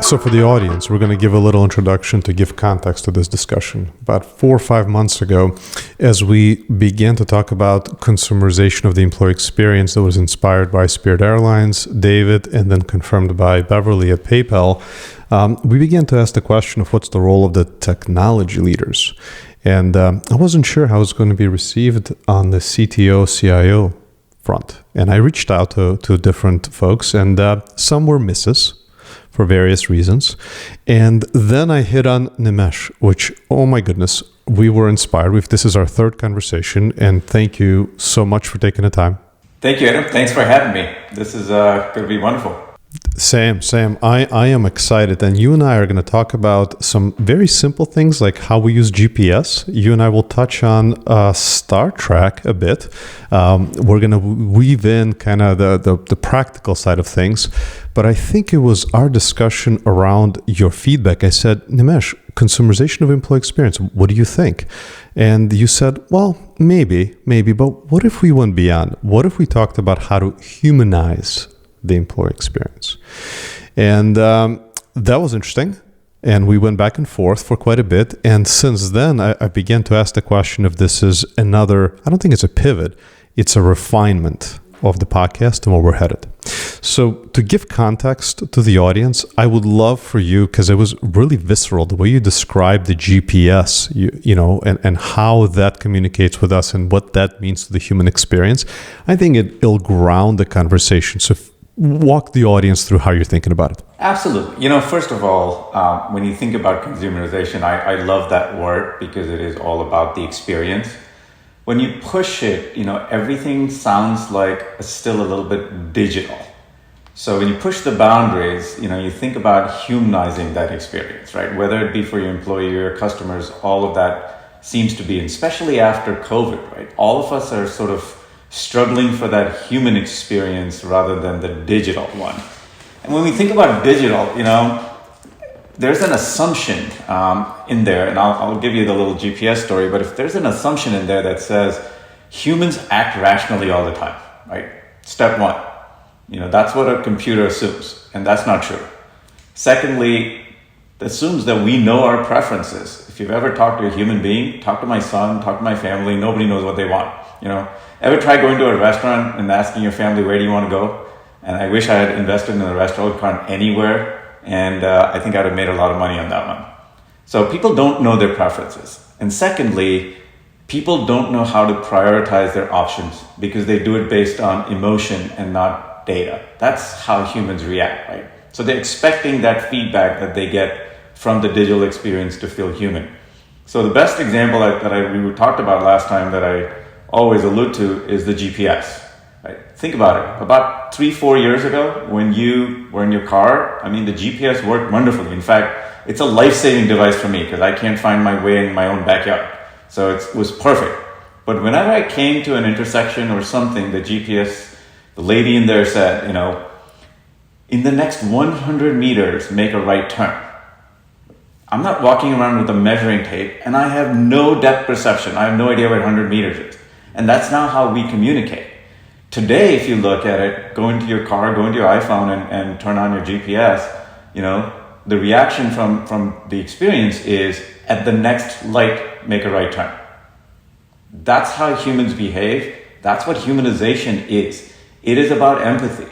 So for the audience, we're going to give a little introduction to give context to this discussion. About 4 or 5 months ago, as we began to talk about consumerization of the employee experience that was inspired by Spirit Airlines, David, and then confirmed by Beverly at PayPal, we began to ask the question of what's the role of the technology leaders. And I wasn't sure how it was going to be received on the CTO, CIO front. And I reached out to different folks, and some were misses for various reasons. And then I hit on Nimesh, which, oh my goodness, we were inspired. This is our third conversation, and thank you so much for taking the time. Thank you, Adam. Thanks for having me. This is going to be wonderful. Same. I am excited. And you and I are going to talk about some very simple things like how we use GPS. You and I will touch on Startrek a bit. We're going to weave in kind of the practical side of things. But I think it was our discussion around your feedback. I said, Nimesh, consumerization of employee experience, what do you think? And you said, well, maybe, but what if we went beyond? What if we talked about how to humanize the employee experience? And that was interesting. And we went back and forth for quite a bit. And since then, I began to ask the question if this is another, I don't think it's a pivot, it's a refinement of the podcast and where we're headed. So to give context to the audience, I would love for you, because it was really visceral, the way you described the GPS, and how that communicates with us and what that means to the human experience. I think it'll ground the conversation. So walk the audience through how you're thinking about it. Absolutely. First of all, when you think about consumerization, I love that word because it is all about the experience. When you push it, everything sounds like still a little bit digital. So when you push the boundaries, you think about humanizing that experience, right? Whether it be for your employee or your customers, all of that seems to be, and especially after COVID, right? All of us are sort of struggling for that human experience rather than the digital one. And when we think about digital, there's an assumption in there, and I'll give you the little GPS story, but if there's an assumption in there that says humans act rationally all the time, right? Step one, that's what a computer assumes, and that's not true. Secondly, it assumes that we know our preferences. If you've ever talked to a human being, talk to my son, talk to my family, nobody knows what they want, Ever try going to a restaurant and asking your family, where do you want to go? And I wish I had invested in a restaurant anywhere, and I think I'd have made a lot of money on that one. So people don't know their preferences. And secondly, people don't know how to prioritize their options because they do it based on emotion and not data. That's how humans react, right? So they're expecting that feedback that they get from the digital experience to feel human. So the best example that we talked about last time that I always allude to is the GPS. Right? Think about it. About 3-4 years ago, when you were in your car, the GPS worked wonderfully. In fact, it's a life-saving device for me because I can't find my way in my own backyard. So it was perfect. But whenever I came to an intersection or something, the GPS, the lady in there said, in the next 100 meters, make a right turn. I'm not walking around with a measuring tape, and I have no depth perception. I have no idea what 100 meters is. And that's not how we communicate. Today, if you look at it, go into your car, go into your iPhone and turn on your GPS, the reaction from the experience is, at the next light, make a right turn. That's how humans behave. That's what humanization is. It is about empathy.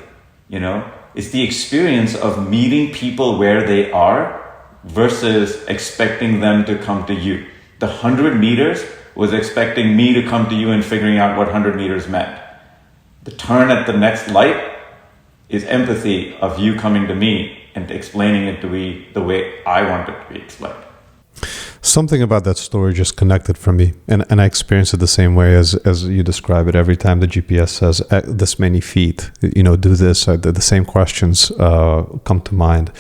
It's the experience of meeting people where they are versus expecting them to come to you. The 100 meters was expecting me to come to you and figuring out what 100 meters meant. The turn at the next light is empathy of you coming to me and explaining it to me the way I want it to be explained. Something about that story just connected for me. And I experience it the same way as you describe it. Every time the GPS says this many feet, do this, the same questions come to mind.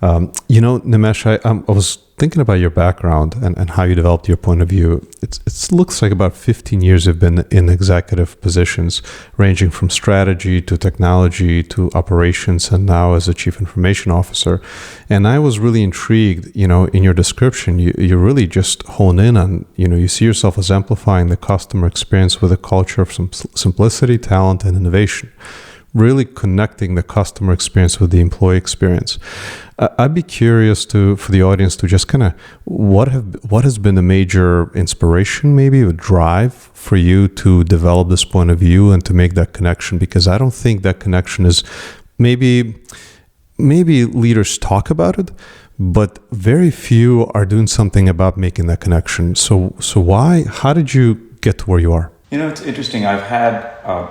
Nimesh, I was thinking about your background and how you developed your point of view. It looks like about 15 years you've been in executive positions, ranging from strategy to technology to operations, and now as a chief information officer. And I was really intrigued, in your description, you really just hone in on, you see yourself as amplifying the customer experience with a culture of simplicity, talent, and innovation. really connecting the customer experience with the employee experience. I'd be curious for the audience to just kind of what has been the major inspiration, maybe a drive for you to develop this point of view and to make that connection, because I don't think that connection is maybe leaders talk about it, but very few are doing something about making that connection. So how did you get to where you are? It's interesting. I've had a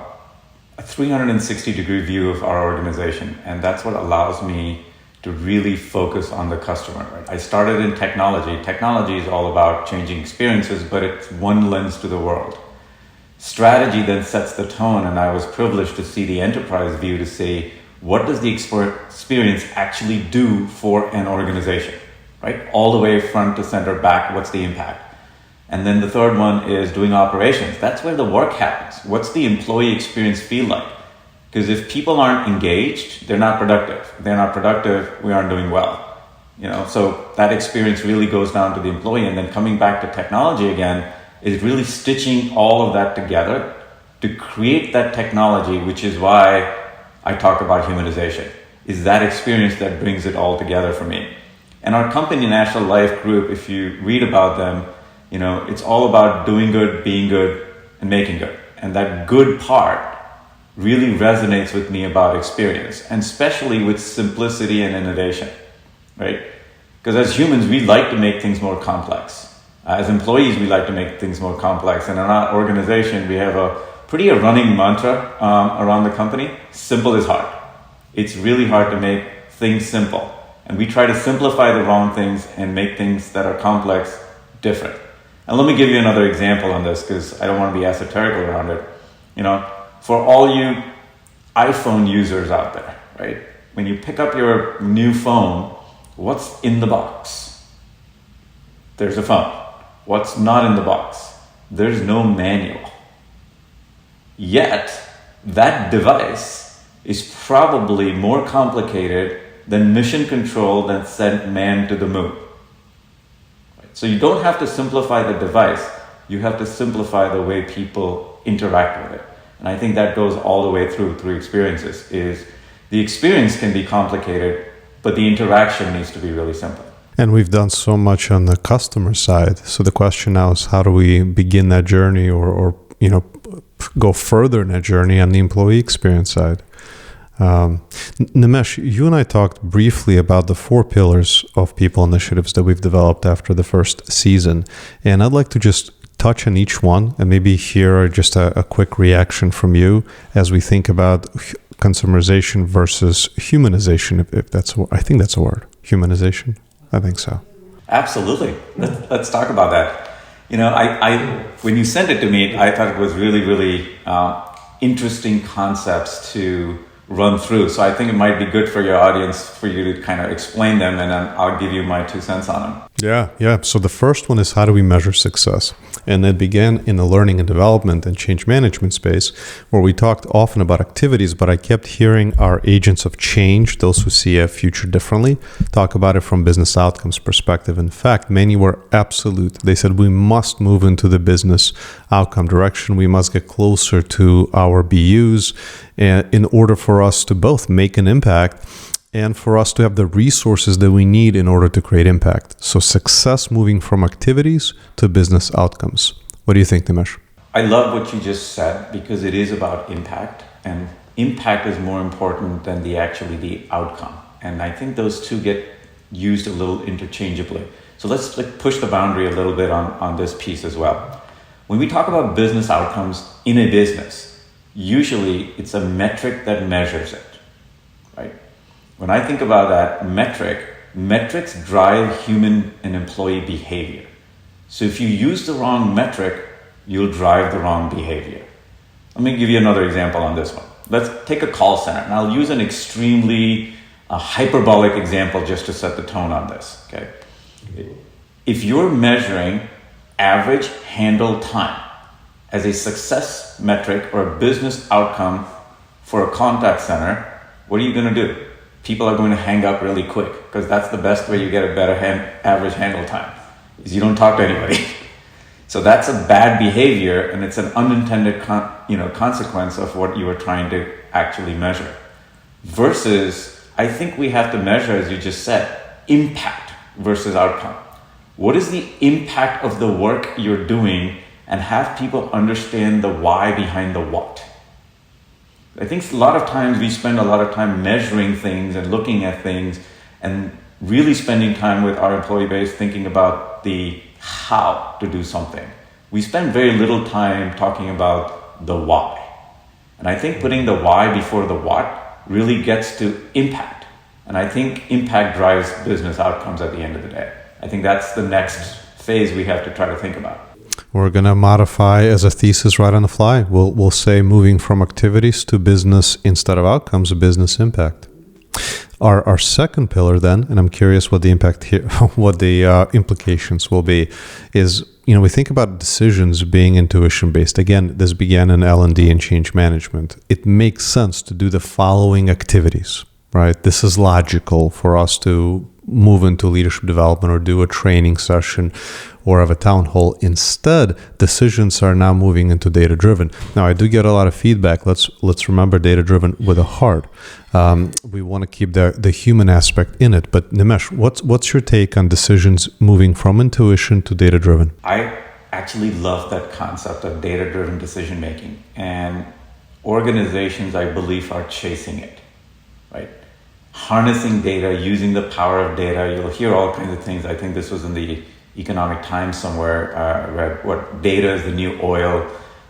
360-degree view of our organization, and that's what allows me to really focus on the customer. Right? I started in technology. Technology is all about changing experiences, but it's one lens to the world. Strategy then sets the tone, and I was privileged to see the enterprise view to say, what does the experience actually do for an organization, right? All the way front to center, back, what's the impact? And then the third one is doing operations. That's where the work happens. What's the employee experience feel like? Because if people aren't engaged, they're not productive. If they're not productive, we aren't doing well. So that experience really goes down to the employee. And then coming back to technology again is really stitching all of that together to create that technology, which is why I talk about humanization, is that experience that brings it all together for me. And our company, National Life Group, if you read about them, it's all about doing good, being good, and making good. And that good part really resonates with me about experience, and especially with simplicity and innovation, right? Because as humans, we like to make things more complex. As employees, we like to make things more complex. And in our organization, we have a running mantra around the company: simple is hard. It's really hard to make things simple. And we try to simplify the wrong things and make things that are complex different. And let me give you another example on this, because I don't want to be esoteric around it. For all you iPhone users out there, right? When you pick up your new phone, what's in the box? There's a phone. What's not in the box? There's no manual. Yet, that device is probably more complicated than mission control that sent man to the moon. So you don't have to simplify the device. You have to simplify the way people interact with it. And I think that goes all the way through experiences. Is the experience can be complicated, but the interaction needs to be really simple. And we've done so much on the customer side. So the question now is, how do we begin that journey or go further in that journey on the employee experience side? Nimesh, you and I talked briefly about the 4 pillars of people initiatives that we've developed after the first season. And I'd like to just touch on each one and maybe hear just a quick reaction from you as we think about consumerization versus humanization, if that's, I think that's a word. Humanization? I think so. Absolutely. Let's talk about that. I when you sent it to me, I thought it was really, really interesting concepts to run through. So I think it might be good for your audience for you to kind of explain them, and then I'll give you my 2 cents on them. Yeah. So the first one is, how do we measure success? And it began in the learning and development and change management space, where we talked often about activities, but I kept hearing our agents of change, those who see a future differently, talk about it from business outcomes perspective. In fact, many were absolute. They said we must move into the business outcome direction. We must get closer to our BUs in order for us to both make an impact and for us to have the resources that we need in order to create impact. So success moving from activities to business outcomes. What do you think, Nimesh? I love what you just said, because it is about impact, and impact is more important than the outcome. And I think those two get used a little interchangeably. So let's push the boundary a little bit on this piece as well. When we talk about business outcomes in a business, usually it's a metric that measures it, right? When I think about that metrics drive human and employee behavior. So if you use the wrong metric, you'll drive the wrong behavior. Let me give you another example on this one. Let's take a call center, and I'll use an extremely hyperbolic example just to set the tone on this, okay? If you're measuring average handle time as a success metric or a business outcome for a contact center, what are you going to do? People are going to hang up really quick, because that's the best way you get a better average handle time, is you don't talk to anybody. So that's a bad behavior, and it's an unintended consequence of what you were trying to actually measure. Versus, I think we have to measure, as you just said, impact versus outcome. What is the impact of the work you're doing, and have people understand the why behind the what? I think a lot of times we spend a lot of time measuring things and looking at things and really spending time with our employee base thinking about the how to do something. We spend very little time talking about the why. And I think putting the why before the what really gets to impact. And I think impact drives business outcomes at the end of the day. I think that's the next phase we have to try to think about. We're going to modify as a thesis right on the fly. We'll say moving from activities to business instead of outcomes, business impact. Our second pillar then, and I'm curious what the impact here, what the implications will be, is, we think about decisions being intuition based. Again, this began in L&D and change management. It makes sense to do the following activities, right? This is logical for us to move into leadership development or do a training session or have a town hall. Instead, decisions are now moving into data-driven. Now, I do get a lot of feedback. Let's remember data-driven with a heart. We want to keep the human aspect in it. But Nimesh, what's your take on decisions moving from intuition to data-driven? I actually love that concept of data-driven decision-making. And organizations, I believe, are chasing it, right? Harnessing data, using the power of data. You'll hear all kinds of things. I think this was in the Economic Times somewhere, read what data is the new oil,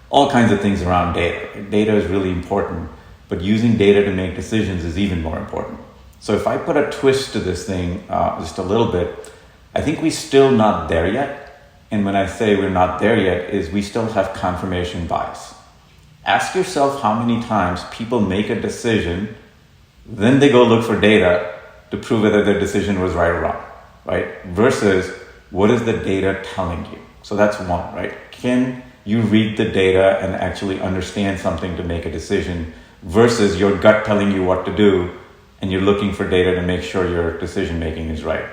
all kinds of things around data. Data is really important, but using data to make decisions is even more important. So if I put a twist to this thing just a little bit, I think we're still not there yet. And when I say we're not there yet, is we still have confirmation bias. Ask yourself how many times people make a decision, then they go look for data to prove whether their decision was right or wrong, right? Versus, what is the data telling you? So that's one, right? Can you read the data and actually understand something to make a decision versus your gut telling you what to do and you're looking for data to make sure your decision making is right?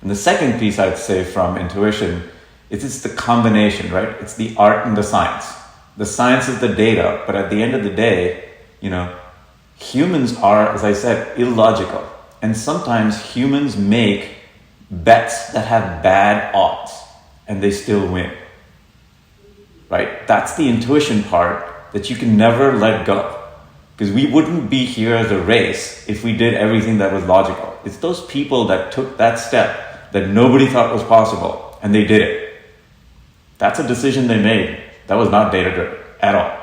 And the second piece I'd say from intuition is it's the combination, right? It's the art and the science. The science is the data, but at the end of the day, humans are, as I said, illogical. And sometimes humans make bets that have bad odds and they still win, right? That's the intuition part that you can never let go, because we wouldn't be here as a race if we did everything that was logical. It's those people that took that step that nobody thought was possible and they did it. That's a decision they made. That was not data-driven at all.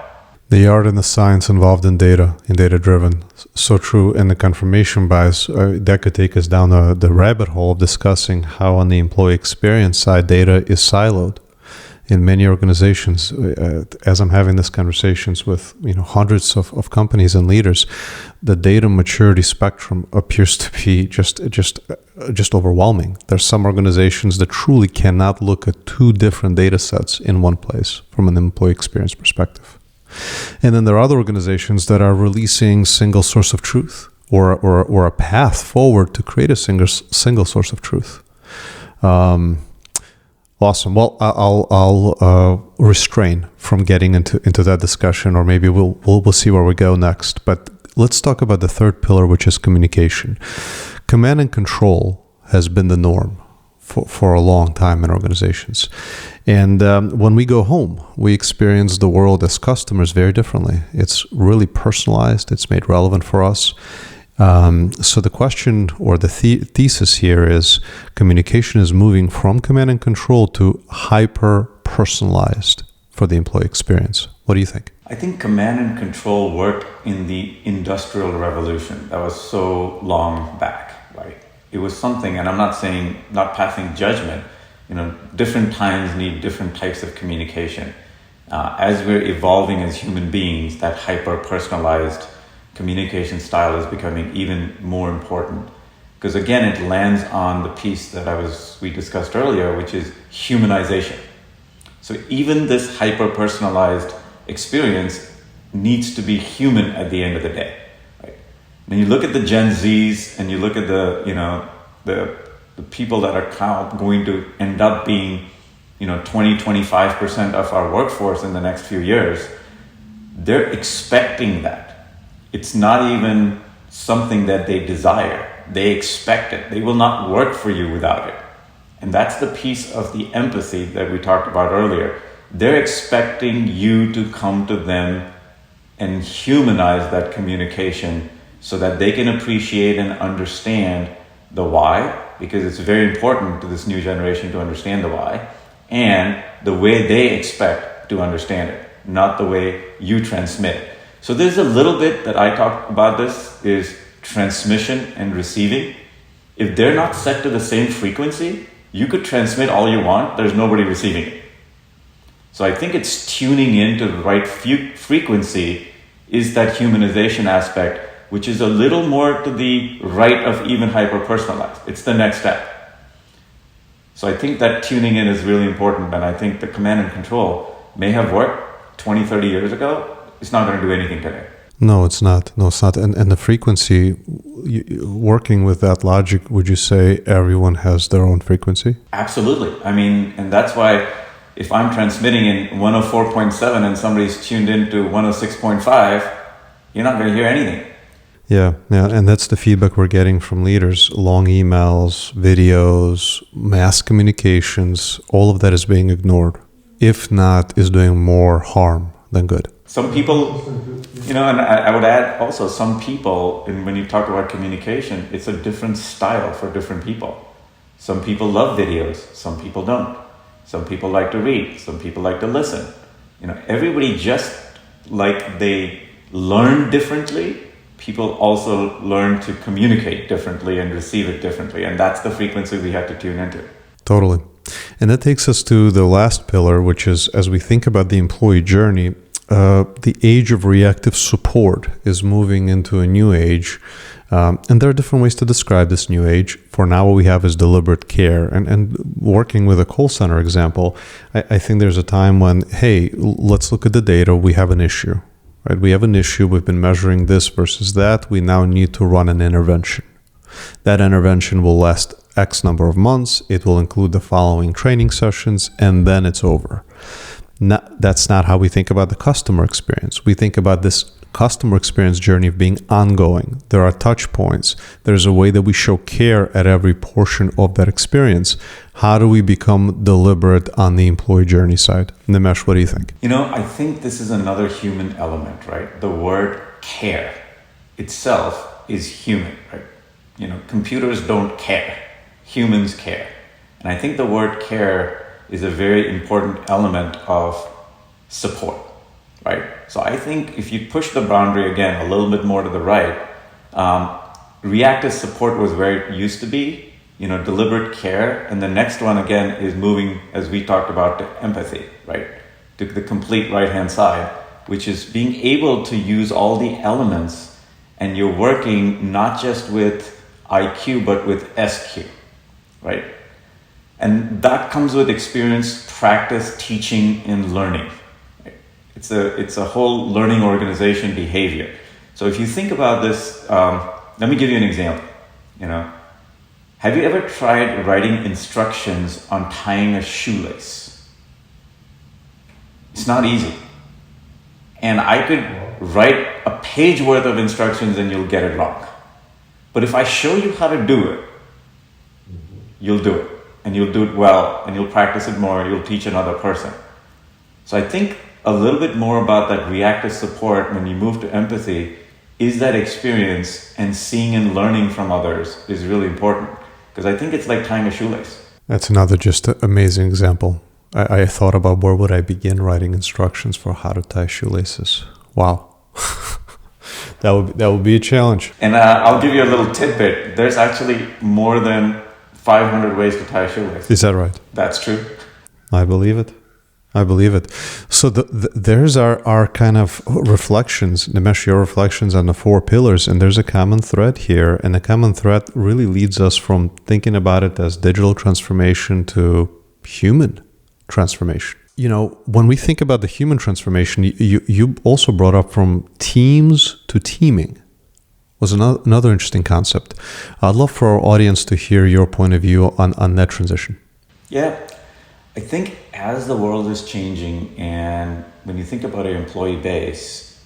The art and the science involved in data-driven. So true. And the confirmation bias, that could take us down the rabbit hole of discussing how on the employee experience side, data is siloed. In many organizations, as I'm having these conversations with hundreds of companies and leaders, the data maturity spectrum appears to be just overwhelming. There's some organizations that truly cannot look at two different data sets in one place from an employee experience perspective. And then there are other organizations that are releasing single source of truth or a path forward to create a single source of truth. Awesome. Well, I'll restrain from getting into that discussion, or maybe we'll see where we go next. But let's talk about the third pillar, which is communication. Command and control has been the norm for a long time in organizations. And when we go home, we experience the world as customers very differently. It's really personalized. It's made relevant for us. So the question or the thesis here is communication is moving from command and control to hyper-personalized for the employee experience. What do you think? I think command and control worked in the Industrial Revolution. That was so long back, right? It was something, and I'm not saying, not passing judgment, different times need different types of communication. As we're evolving as human beings, that hyper-personalized communication style is becoming even more important, because again, it lands on the piece that we discussed earlier, which is humanization. So even this hyper-personalized experience needs to be human at the end of the day. Right? When you look at the Gen Zs and you look at the people that are going to end up being 20-25% of our workforce in the next few years, they're expecting that. It's not even something that they desire. They expect it. They will not work for you without it. And that's the piece of the empathy that we talked about earlier. They're expecting you to come to them and humanize that communication so that they can appreciate and understand the why, because it's very important to this new generation to understand the why, and the way they expect to understand it, not the way you transmit it. So there's a little bit that I talk about this is transmission and receiving. If they're not set to the same frequency, you could transmit all you want, there's nobody receiving it. So I think it's tuning into the right frequency is that humanization aspect, which is a little more to the right of even hyper-personalized. It's the next step. So I think that tuning in is really important, and I think the command and control may have worked 20, 30 years ago. It's not going to do anything today. No, it's not. No, it's not. And the frequency, working with that logic, would you say everyone has their own frequency? Absolutely. I mean, and that's why if I'm transmitting in 104.7 and somebody's tuned into 106.5, you're not going to hear anything. Yeah, and that's the feedback we're getting from leaders. Long emails, videos, mass communications, all of that is being ignored. If not, is doing more harm than good. Some people, and I would add also some people, and when you talk about communication, it's a different style for different people. Some people love videos, some people don't. Some people like to read, some people like to listen. Everybody just like they learn differently, people also learn to communicate differently and receive it differently. And that's the frequency we have to tune into. Totally. And that takes us to the last pillar, which is, as we think about the employee journey, the age of reactive support is moving into a new age. And there are different ways to describe this new age. For now, what we have is deliberate care. And working with a call center example, I think there's a time when, hey, let's look at the data. We have an issue, right? We have an issue. We've been measuring this versus that. We now need to run an intervention. That intervention will last X number of months. It will include the following training sessions, and then it's over. That's not how we think about the customer experience. We think about this customer experience journey of being ongoing. There are touch points. There's a way that we show care at every portion of that experience. How do we become deliberate on the employee journey side? Nimesh, what do you think? I think this is another human element, right? The word care itself is human, right? Computers don't care. Humans care. And I think the word care is a very important element of support, right? So I think if you push the boundary again a little bit more to the right, reactive support was where it used to be, deliberate care. And the next one again is moving, as we talked about, to empathy, right? To the complete right-hand side, which is being able to use all the elements, and you're working not just with IQ, but with SQ, right? And that comes with experience, practice, teaching, and learning. It's a whole learning organization behavior. So if you think about this, let me give you an example. Have you ever tried writing instructions on tying a shoelace? It's not easy. And I could write a page worth of instructions and you'll get it wrong. But if I show you how to do it, you'll do it. And you'll do it well, and you'll practice it more, you'll teach another person. So I think a little bit more about that reactive support when you move to empathy is that experience, and seeing and learning from others is really important. Because I think it's like tying a shoelace. That's another just amazing example. I thought about where would I begin writing instructions for how to tie shoelaces. Wow. That would be a challenge. And I'll give you a little tidbit. There's actually more than 500 ways to tie a shoelace. Is that right? That's true. I believe it. So there's our kind of reflections, Nimesh, your reflections on the 4 pillars, and there's a common thread here, and the common thread really leads us from thinking about it as digital transformation to human transformation. When we think about the human transformation, you also brought up from teams to teaming. Was another interesting concept. I'd love for our audience to hear your point of view on that transition. Yeah, I think as the world is changing, and when you think about an employee base,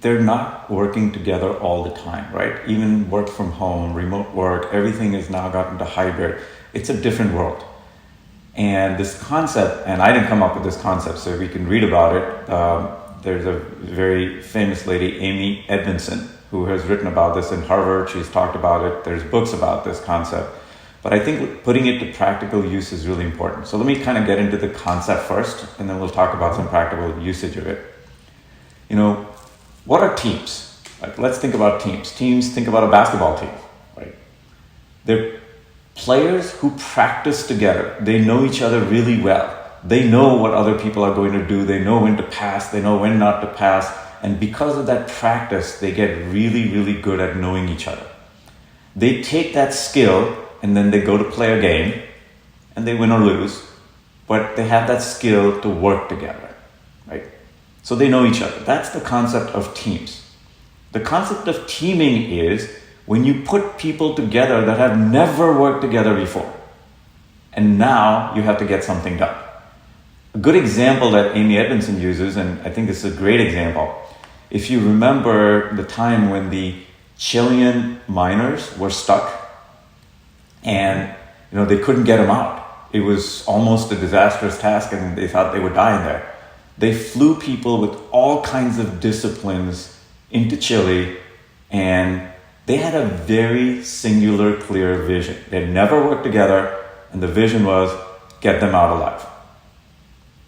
they're not working together all the time, right? Even work from home, remote work, everything has now gotten to hybrid. It's a different world. And this concept, and I didn't come up with this concept, so we can read about it. There's a very famous lady, Amy Edmondson, who has written about this in Harvard. She's talked about it. There's books about this concept. But I think putting it to practical use is really important. So let me kind of get into the concept first, and then we'll talk about some practical usage of it. You know, what are teams? Like, let's think about teams. Teams, think about a basketball team, right? They're players who practice together. They know each other really well. They know what other people are going to do. They know when to pass. They know when not to pass. And because of that practice, they get really, really good at knowing each other. They take that skill and then they go to play a game and they win or lose, but they have that skill to work together, right? So they know each other. That's the concept of teams. The concept of teaming is when you put people together that have never worked together before, and now you have to get something done. A good example that Amy Edmondson uses, and I think this is a great example, if you remember the time when the Chilean miners were stuck and they couldn't get them out. It was almost a disastrous task and they thought they would die in there. They flew people with all kinds of disciplines into Chile, and they had a very singular, clear vision. They'd never worked together, and the vision was get them out alive.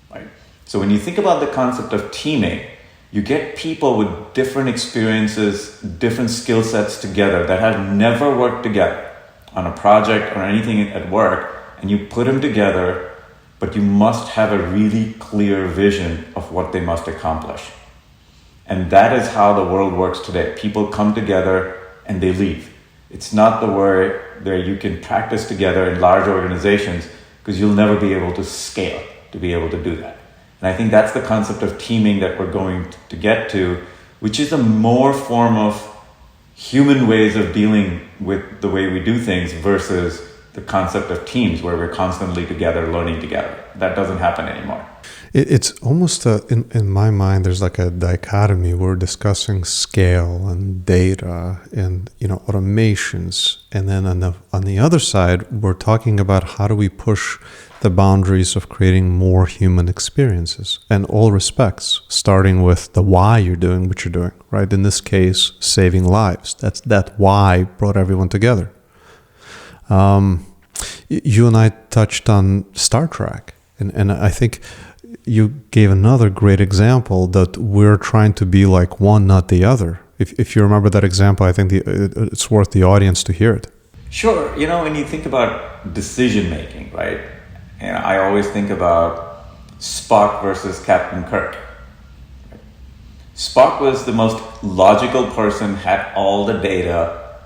Right? So when you think about the concept of teaming, you get people with different experiences, different skill sets together that have never worked together on a project or anything at work, and you put them together, but you must have a really clear vision of what they must accomplish. And that is how the world works today. People come together and they leave. It's not the way that you can practice together in large organizations, because you'll never be able to scale to be able to do that. And I think that's the concept of teaming that we're going to get to, which is a more form of human ways of dealing with the way we do things versus the concept of teams where we're constantly together, learning together. That doesn't happen anymore. It's almost in my mind, there's like a dichotomy. We're discussing scale and data and automations, and then on the other side, we're talking about how do we push the boundaries of creating more human experiences in all respects, starting with the why you're doing what you're doing, right? In this case, saving lives. That why brought everyone together. You and I touched on Startrek, and I think you gave another great example that we're trying to be like one, not the other. If you remember that example, I think it's worth the audience to hear it. Sure. When you think about decision making, right? And I always think about Spock versus Captain Kirk. Spock was the most logical person, had all the data,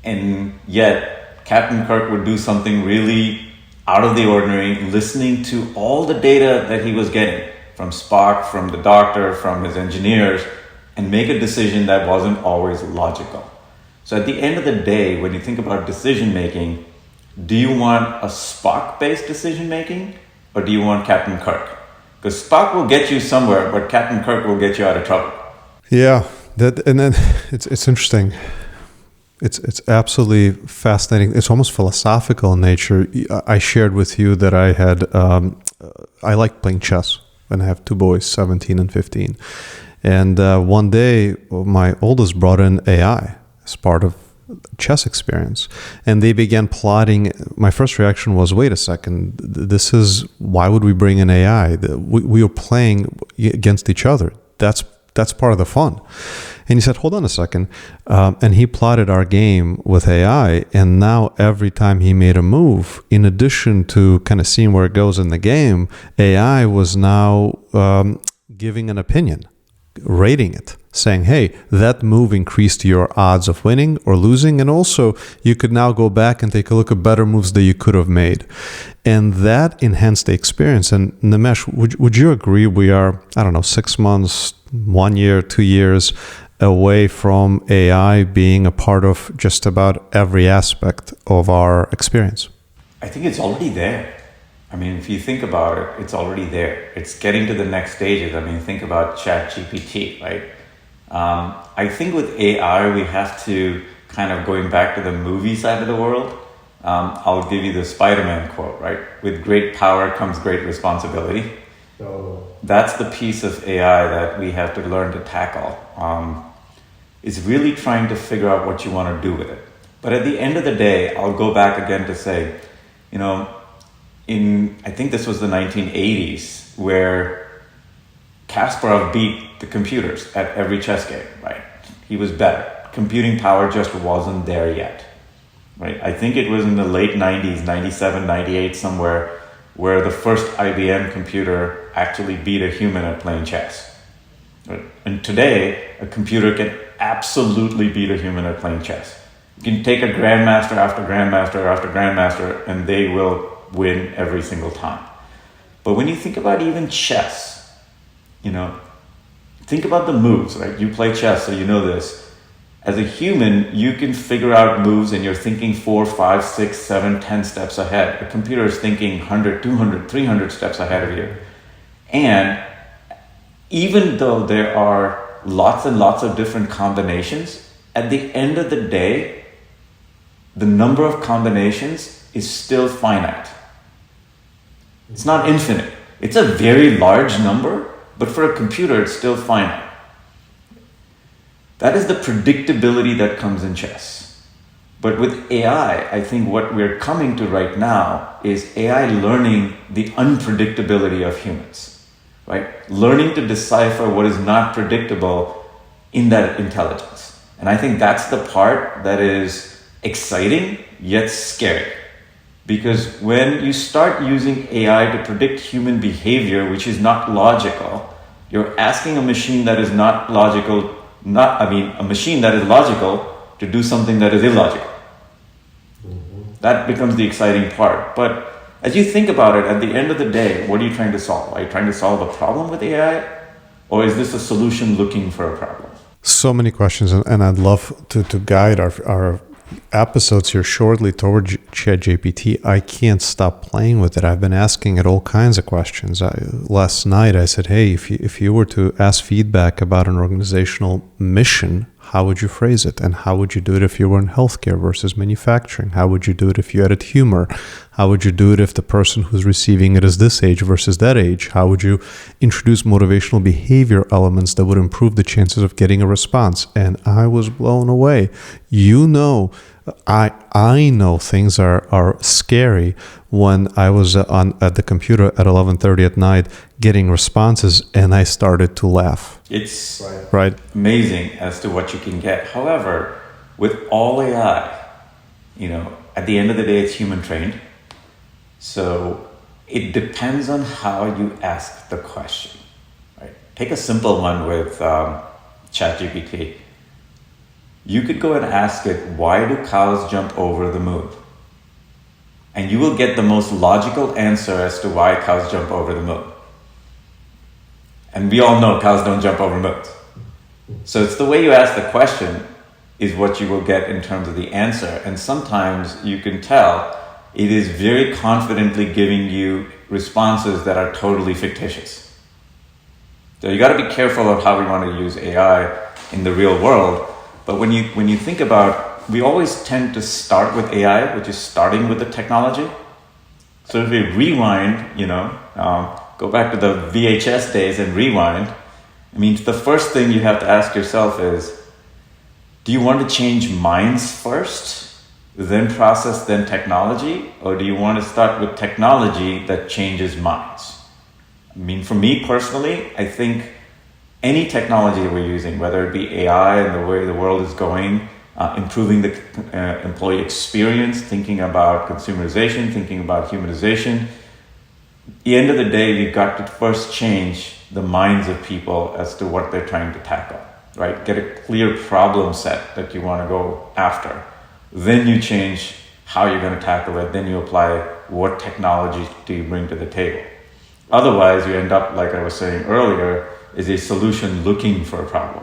and yet Captain Kirk would do something really out of the ordinary, listening to all the data that he was getting from Spock, from the doctor, from his engineers, and make a decision that wasn't always logical. So at the end of the day, when you think about decision making, do you want a Spock-based decision making, or do you want Captain Kirk? Because Spock will get you somewhere, but Captain Kirk will get you out of trouble. Yeah, and then it's interesting. It's absolutely fascinating. It's almost philosophical in nature. I shared with you that I like playing chess, and I have two boys, 17 and 15. And one day, my oldest brought in AI as part of chess experience, and they began plotting. My first reaction was, wait a second, why would we bring in AI? We are playing against each other. That's part of the fun. And he said, hold on a second. And he plotted our game with AI. And now every time he made a move, in addition to kind of seeing where it goes in the game, AI was now giving an opinion, rating it, saying, hey, that move increased your odds of winning or losing. And also, you could now go back and take a look at better moves that you could have made. And that enhanced the experience. And Nimesh, would you agree we are, 6 months, 1 year, 2 years away from AI being a part of just about every aspect of our experience? I think it's already there. If you think about it, it's already there. It's getting to the next stages. Think about ChatGPT, right? I think with AI, we have to kind of going back to the movie side of the world. I'll give you the Spider-Man quote, right? With great power comes great responsibility. That's the piece of AI that we have to learn to tackle. Is really trying to figure out what you want to do with it. But at the end of the day, I'll go back again to say, I think this was the 1980s, where Kasparov beat the computers at every chess game, right? He was better. Computing power just wasn't there yet, right? I think it was in the late 90s, 97, 98, somewhere, where the first IBM computer actually beat a human at playing chess. Right? And today, a computer can absolutely beat a human at playing chess. You can take a grandmaster after grandmaster after grandmaster, and they will win every single time. But when you think about even chess, think about the moves, right? You play chess, so you know this. As a human, you can figure out moves and you're thinking 4, 5, 6, 7, 10 steps ahead. A computer is thinking 100, 200, 300 steps ahead of you. And even though there are lots and lots of different combinations, at the end of the day, the number of combinations is still finite. It's not infinite. It's a very large number, but for a computer, it's still finite. That is the predictability that comes in chess. But with AI, I think what we're coming to right now is AI learning the unpredictability of humans, right? Learning to decipher what is not predictable in that intelligence. And I think that's the part that is exciting yet scary. Because when you start using AI to predict human behavior, which is not logical, you're asking a machine that is not logical, a machine that is logical to do something that is illogical. That becomes the exciting part. But as you think about it, at the end of the day, what are you trying to solve? Are you trying to solve a problem with AI? Or is this a solution looking for a problem? So many questions, and I'd love to guide our episodes here shortly toward ChatGPT. I can't stop playing with it. I've been asking it all kinds of questions. Last night I said, hey, if you were to ask feedback about an organizational mission, how would you phrase it? And how would you do it if you were in healthcare versus manufacturing? How would you do it if you added humor? How would you do it if the person who's receiving it is this age versus that age? How would you introduce motivational behavior elements that would improve the chances of getting a response? And I was blown away. I know things are scary when I was at the computer at 11:30 at night getting responses, and I started to laugh. It's right. Amazing as to what you can get. However, with all AI, at the end of the day, it's human trained. So it depends on how you ask the question. Right? Take a simple one with ChatGPT. You could go and ask it, why do cows jump over the moon? And you will get the most logical answer as to why cows jump over the moon. And we all know cows don't jump over moons. So it's the way you ask the question is what you will get in terms of the answer. And sometimes you can tell it is very confidently giving you responses that are totally fictitious. So you got to be careful of how we want to use AI in the real world. But when you think about, we always tend to start with AI, which is starting with the technology. So if we rewind, go back to the VHS days and rewind, the first thing you have to ask yourself is, do you want to change minds first, then process, then technology? Or do you want to start with technology that changes minds? For me personally, I think any technology that we're using, whether it be AI and the way the world is going, improving the employee experience, thinking about consumerization, thinking about humanization, at the end of the day, you've got to first change the minds of people as to what they're trying to tackle, right? Get a clear problem set that you want to go after. Then you change how you're going to tackle it. Then you apply what technology do you bring to the table. Otherwise, you end up, like I was saying earlier, is a solution looking for a problem.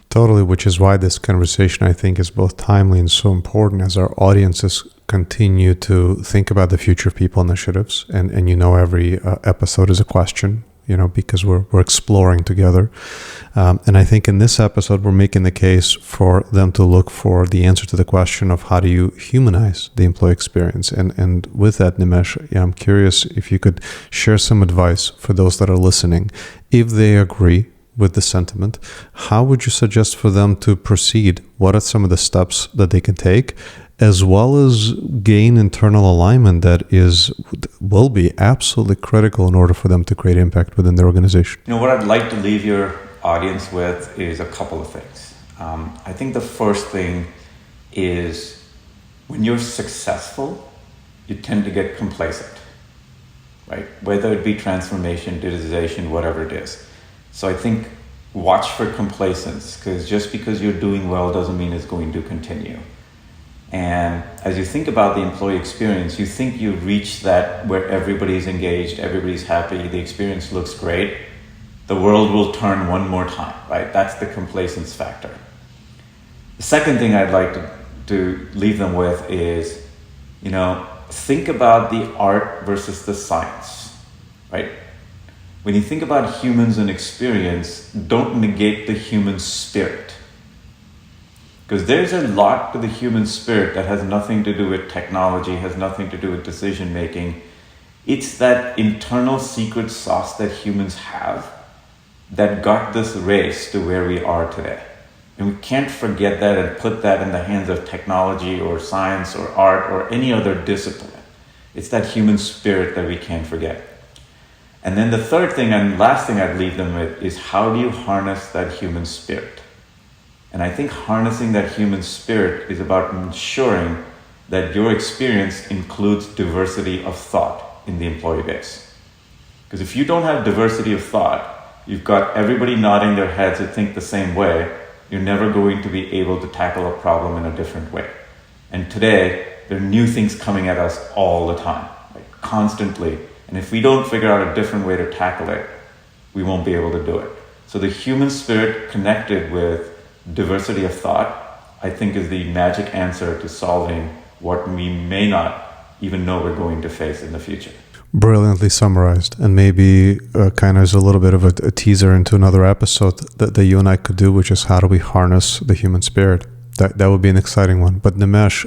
Totally, which is why this conversation, I think, is both timely and so important as our audiences continue to think about the Future of People initiatives. And every episode is a question. because we're exploring together. And I think in this episode, we're making the case for them to look for the answer to the question of how do you humanize the employee experience. And with that, Nimesh, I'm curious if you could share some advice for those that are listening. If they agree with the sentiment, how would you suggest for them to proceed? What are some of the steps that they can take, as well as gain internal alignment that will be absolutely critical in order for them to create impact within their organization? What I'd like to leave your audience with is a couple of things. I think the first thing is when you're successful, you tend to get complacent, right? Whether it be transformation, digitization, whatever it is. So I think watch for complacence, because just because you're doing well doesn't mean it's going to continue. And as you think about the employee experience, you think you've reached that where everybody's engaged, everybody's happy, the experience looks great. The world will turn one more time, right? That's the complacence factor. The second thing I'd like to leave them with is, think about the art versus the science, right? When you think about humans and experience, don't negate the human spirit. Because there's a lot to the human spirit that has nothing to do with technology, has nothing to do with decision making. It's that internal secret sauce that humans have that got this race to where we are today. And we can't forget that and put that in the hands of technology or science or art or any other discipline. It's that human spirit that we can't forget. And then the third thing and last thing I'd leave them with is, how do you harness that human spirit? And I think harnessing that human spirit is about ensuring that your experience includes diversity of thought in the employee base. Because if you don't have diversity of thought, you've got everybody nodding their heads to think the same way, you're never going to be able to tackle a problem in a different way. And today, there are new things coming at us all the time, like constantly. And if we don't figure out a different way to tackle it, we won't be able to do it. So the human spirit connected with diversity of thought, I think, is the magic answer to solving what we may not even know we're going to face in the future. Brilliantly summarized, and maybe kind of as a little bit of a teaser into another episode that you and I could do, which is how do we harness the human spirit. That would be an exciting one. But Nimesh,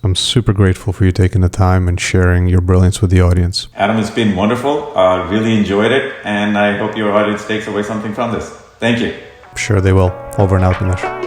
I'm super grateful for you taking the time and sharing your brilliance with the audience. Adam, it's been wonderful. Really enjoyed it, and I hope your audience takes away something from this. Thank you. I'm sure they will. Over and out, Nimesh.